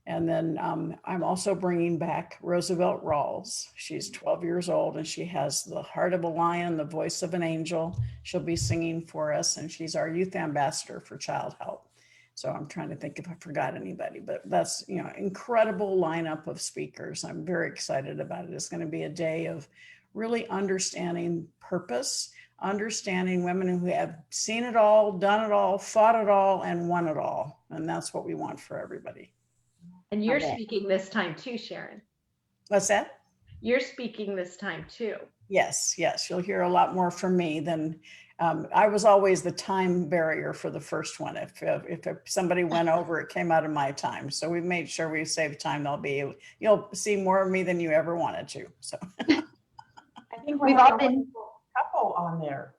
And then I'm also bringing back Roosevelt Rawls. She's 12 years old and she has the heart of a lion, the voice of an angel. She'll be singing for us, and she's our youth ambassador for Child Help. So I'm trying to think if I forgot anybody, but that's, you know, incredible lineup of speakers. I'm very excited about it. It's going to be a day of really understanding purpose, understanding women who have seen it all, done it all, fought it all, and won it all. And that's what we want for everybody. And you're speaking this time too, Sharon. What's that? You're speaking this time too. Yes. You'll hear a lot more from me than I was always the time barrier for the first one. If somebody went over, it came out of my time. So we made sure we saved time. You'll see more of me than you ever wanted to. So I think We've all been couple on there.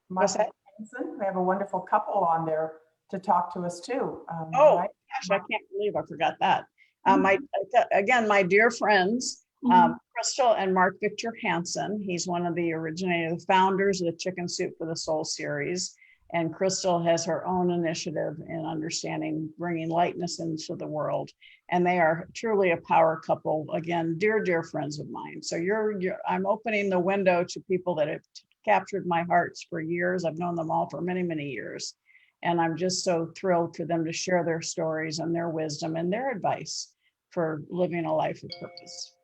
What's that? We have a wonderful couple on there to talk to us too. Right? Gosh, I can't believe I forgot that. My dear friends, Crystal and Mark Victor Hansen. He's one of the founders of the Chicken Soup for the Soul series. And Crystal has her own initiative in understanding, bringing lightness into the world. And they are truly a power couple. Again, dear friends of mine. So I'm opening the window to people that have captured my hearts for years. I've known them all for many years. And I'm just so thrilled for them to share their stories and their wisdom and their advice for living a life of purpose.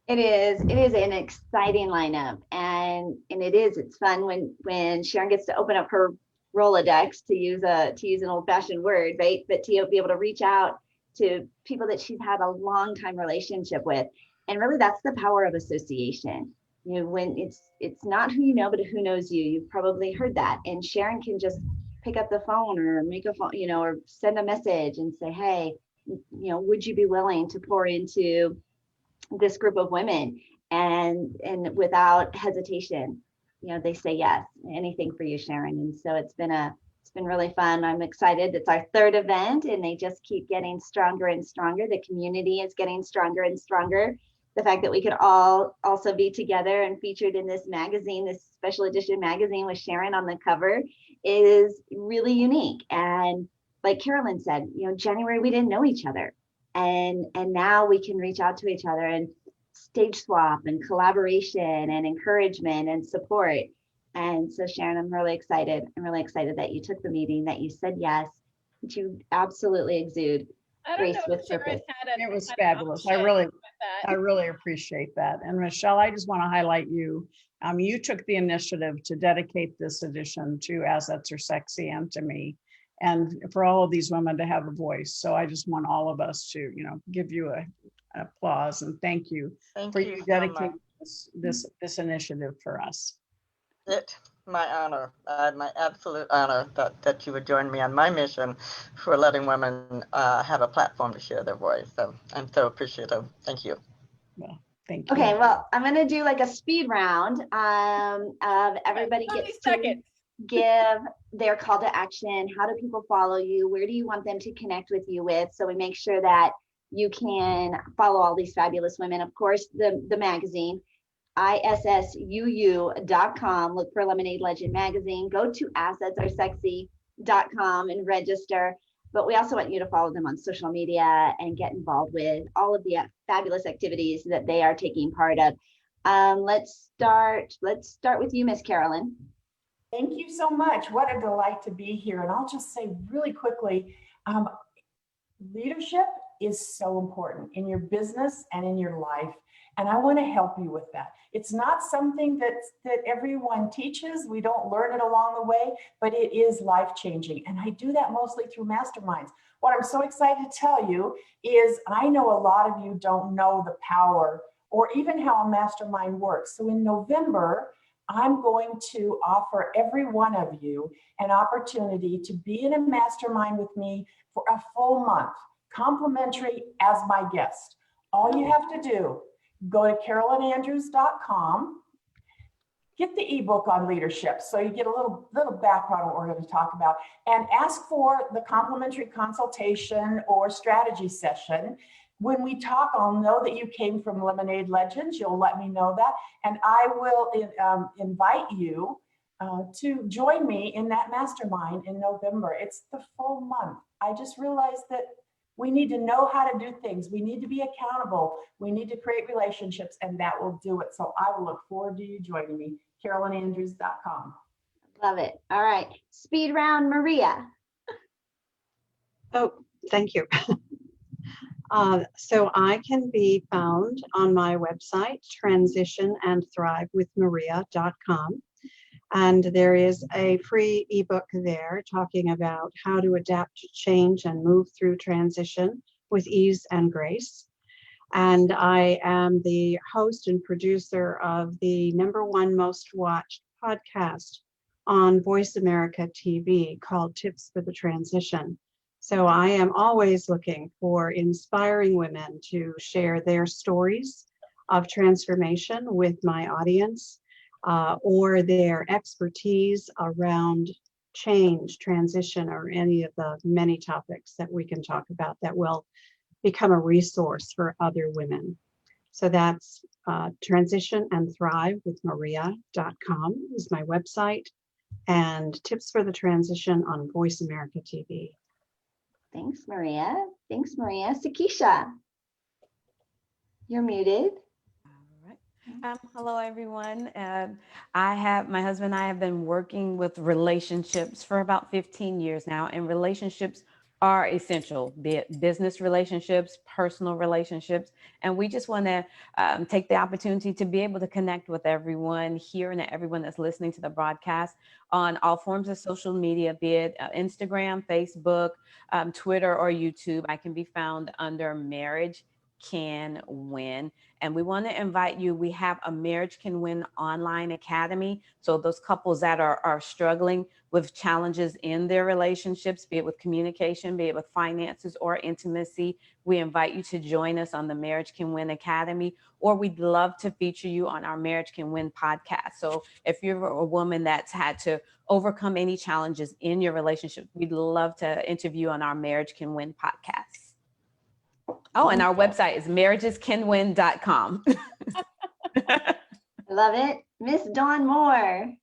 It is an exciting lineup, and it's fun when Sharon gets to open up her Rolodex, to use an old-fashioned word, right? But to be able to reach out to people that she's had a long time relationship with. And really that's the power of association. You know, when it's not who you know, but who knows you. You've probably heard that. And Sharon can just pick up the phone or make a phone, you know, or send a message and say, hey, you know, would you be willing to pour into this group of women? And without hesitation, you know, they say yes, anything for you, Sharon. And so it's been really fun. I'm excited. It's our third event and they just keep getting stronger and stronger. The community is getting stronger and stronger. The fact that we could all also be together and featured in this magazine, this special edition magazine with Sharon on the cover, is really unique. And like Carolyn said, you know, January, we didn't know each other. And now we can reach out to each other and stage swap and collaboration and encouragement and support. And so Sharon, I'm really excited. I'm really excited that you took the meeting, that you said yes, that you absolutely exude grace with purpose. It was fabulous. I really appreciate that. And Michelle, I just want to highlight you. You took the initiative to dedicate this edition to Assets Are Sexy and to me, and for all of these women to have a voice. So I just want all of us to, you know, give you an applause and thank you for you dedicating this initiative for us. It's my honor, my absolute honor that you would join me on my mission for letting women have a platform to share their voice. So I'm so appreciative. Thank you. Well, thank you. Okay, well, I'm going to do like a speed round of everybody gets to give their call to action. How do people follow you? Where do you want them to connect with you with? So we make sure that you can follow all these fabulous women. Of course, the magazine, ISSUU.com. Look for Lemonade Legend Magazine. Go to AssetsAreSexy.com and register. But we also want you to follow them on social media and get involved with all of the fabulous activities that they are taking part of. Let's start with you, Miss Carolyn. Thank you so much. What a delight to be here. And I'll just say really quickly, leadership is so important in your business and in your life. And I want to help you with that. It's not something that everyone teaches. We don't learn it along the way, but it is life-changing. And I do that mostly through masterminds. What I'm so excited to tell you is I know a lot of you don't know the power or even how a mastermind works. So in November, I'm going to offer every one of you an opportunity to be in a mastermind with me for a full month, complimentary as my guest. All you have to do, go to carolynandrews.com, get the ebook on leadership so you get a little background on what we're going to talk about, and ask for the complimentary consultation or strategy session. When we talk, I'll know that you came from Lemonade Legends. You'll let me know that, and I will invite you to join me in that mastermind in November. It's the full month. I just realized that we need to know how to do things. We need to be accountable. We need to create relationships, and that will do it. So I will look forward to you joining me. carolynandrews.com. Love it. All right. Speed round, Maria. Oh, thank you. So I can be found on my website, transitionandthrivewithmaria.com. And there is a free ebook there talking about how to adapt to change and move through transition with ease and grace. And I am the host and producer of the #1 most watched podcast on Voice America TV called Tips for the Transition. So I am always looking for inspiring women to share their stories of transformation with my audience, or their expertise around change, transition, or any of the many topics that we can talk about that will become a resource for other women. So that's transitionandthrivewithmaria.com is my website, and Tips for the Transition on Voice America TV. Thanks, Maria. Thanks, Maria. Sakisha, you're muted. Hello, everyone. My husband and I have been working with relationships for about 15 years now, and relationships are essential, be it business relationships, personal relationships. And we just want to take the opportunity to be able to connect with everyone here and everyone that's listening to the broadcast on all forms of social media, be it Instagram, Facebook, Twitter, or YouTube. I can be found under Marriage Can Win. And we want to invite you. We have a Marriage Can Win online academy. So those couples that are struggling with challenges in their relationships, be it with communication, be it with finances or intimacy, we invite you to join us on the Marriage Can Win Academy, or we'd love to feature you on our Marriage Can Win podcast. So if you're a woman that's had to overcome any challenges in your relationship, we'd love to interview on our Marriage Can Win podcast. Oh, and our website is marriagescanwin.com. I love it. Miss Dawn Moore.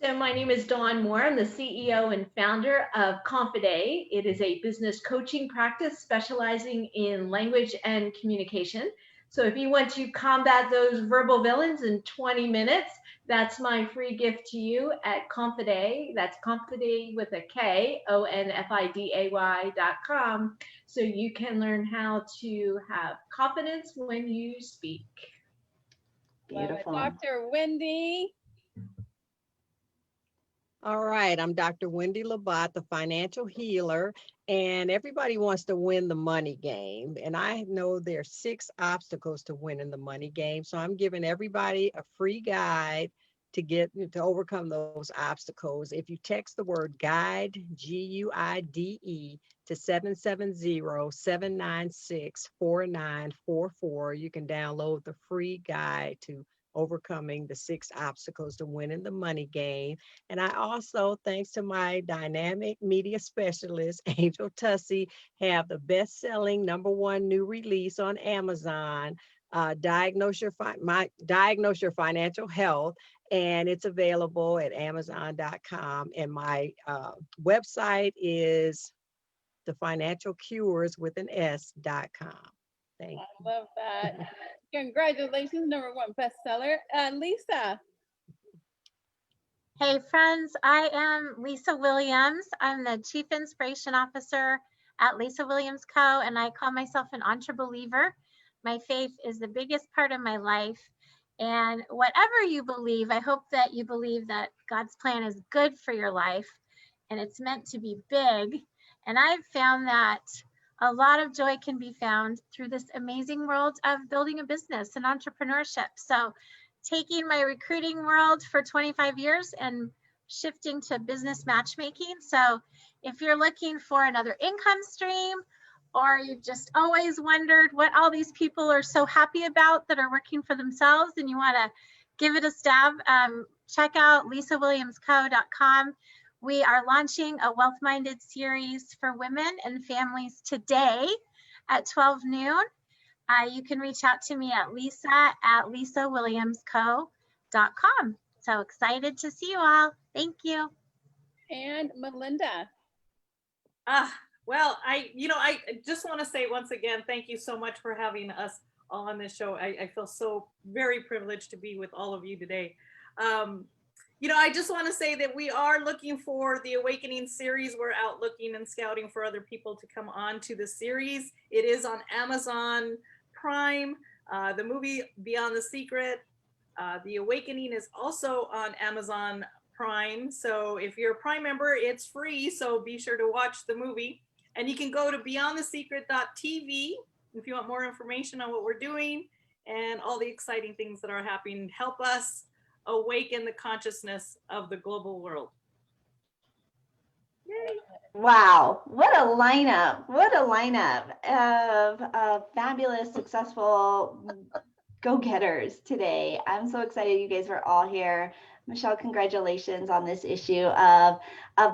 So my name is Dawn Moore. I'm the CEO and founder of Confide. It is a business coaching practice specializing in language and communication. So if you want to combat those verbal villains in 20 minutes, that's my free gift to you at Confide. That's Confide with a K, ONFIDAY.com. So you can learn how to have confidence when you speak. Beautiful. Dr. Wendy. All right, I'm Dr. Wendy Labat, the financial healer, and everybody wants to win the money game. And I know there's 6 obstacles to winning the money game. So I'm giving everybody a free guide to overcome those obstacles. If you text the word guide, GUIDE, to 770-796-4944, you can download the free guide to overcoming the 6 obstacles to winning the money game. And I also, thanks to my dynamic media specialist, Angel Tuccy, have the best-selling #1 new release on Amazon, Diagnose Your Financial Health, and it's available at Amazon.com. And my website is thefinancialcures.com. Thank you. I love that. Congratulations, #1 bestseller. Lisa. Hey friends, I am Lisa Williams. I'm the Chief Inspiration Officer at Lisa Williams Co. and I call myself an entre-believer. My faith is the biggest part of my life. And whatever you believe, I hope that you believe that God's plan is good for your life and it's meant to be big. And I've found that a lot of joy can be found through this amazing world of building a business and entrepreneurship. So taking my recruiting world for 25 years and shifting to business matchmaking. So if you're looking for another income stream, or you've just always wondered what all these people are so happy about that are working for themselves and you want to give it a stab, check out lisawilliamsco.com. We are launching a wealth-minded series for women and families today at 12 noon. You can reach out to me at lisa@lisawilliamsco.com. So excited to see you all. Thank you. And Melinda. Well, I just want to say once again, thank you so much for having us all on this show. I feel so very privileged to be with all of you today. I just want to say that we are looking for the Awakening series. We're out looking and scouting for other people to come on to the series. It is on Amazon Prime. The movie Beyond the Secret, The Awakening is also on Amazon Prime. So if you're a Prime member, it's free. So be sure to watch the movie. And you can go to beyondthesecret.tv if you want more information on what we're doing and all the exciting things that are happening. Help us awaken the consciousness of the global world. Yay. Wow, what a lineup. What a lineup of fabulous, successful go-getters today. I'm so excited you guys are all here. Michelle, congratulations on this issue of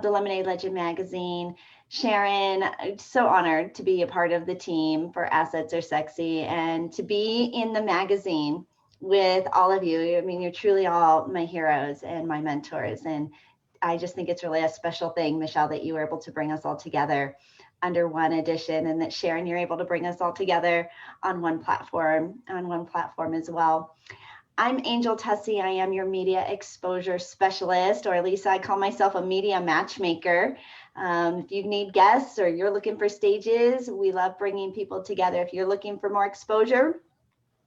the Lemonade Legend magazine. Sharon, so honored to be a part of the team for Assets Are Sexy and to be in the magazine with all of you. I mean, you're truly all my heroes and my mentors. And I just think it's really a special thing, Michelle, that you were able to bring us all together under one edition, and that Sharon, you're able to bring us all together on one platform as well. I'm Angel Tuccy. I am your media exposure specialist, or at least I call myself a media matchmaker. If you need guests or you're looking for stages, we love bringing people together. If you're looking for more exposure,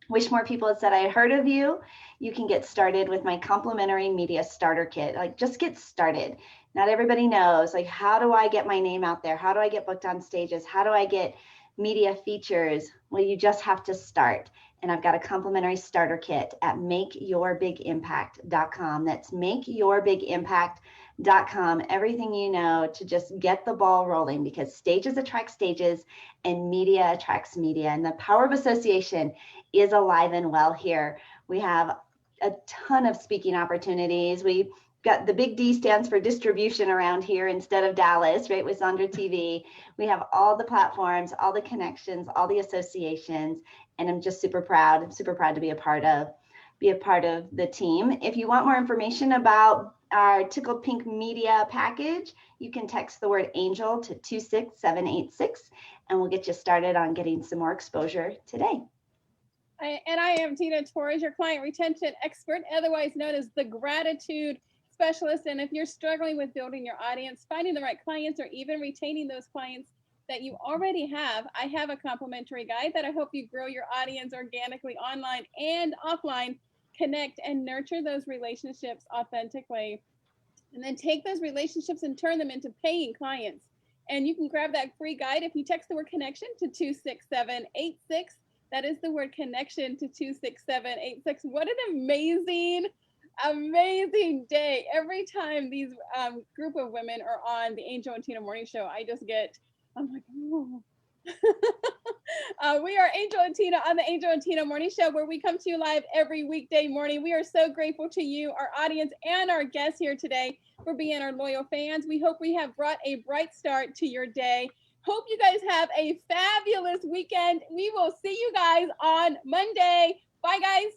wish more people had said I had heard of you, you can get started with my complimentary media starter kit. Like, just get started. Not everybody knows, like, how do I get my name out there? How do I get booked on stages? How do I get media features? Well, you just have to start. And I've got a complimentary starter kit at makeyourbigimpact.com. That's makeyourbigimpact.com. Everything you know to just get the ball rolling, because stages attract stages and media attracts media. And the power of association is alive and well here. We have a ton of speaking opportunities. We got the big D stands for distribution around here instead of Dallas, right, with Zondra TV. We have all the platforms, all the connections, all the associations, and I'm just super proud to be a part of the team. If you want more information about our Tickled Pink Media package, you can text the word ANGEL to 26786, and we'll get you started on getting some more exposure today. I am Tina Torres, your client retention expert, otherwise known as the gratitude specialist. And if you're struggling with building your audience, finding the right clients, or even retaining those clients that you already have, I have a complimentary guide that I hope you grow your audience organically online and offline, connect and nurture those relationships authentically, and then take those relationships and turn them into paying clients. And you can grab that free guide if you text the word connection to 26786. That is the word connection to 26786. What an amazing day. Every time these group of women are on the Angel and Tina Morning Show, I'm like, oh. We are Angel and Tina on the Angel and Tina Morning Show, where we come to you live every weekday morning. We are so grateful to you, our audience, and our guests here today for being our loyal fans. We hope we have brought a bright start to your day. Hope you guys have a fabulous weekend. We will see you guys on Monday. Bye, guys.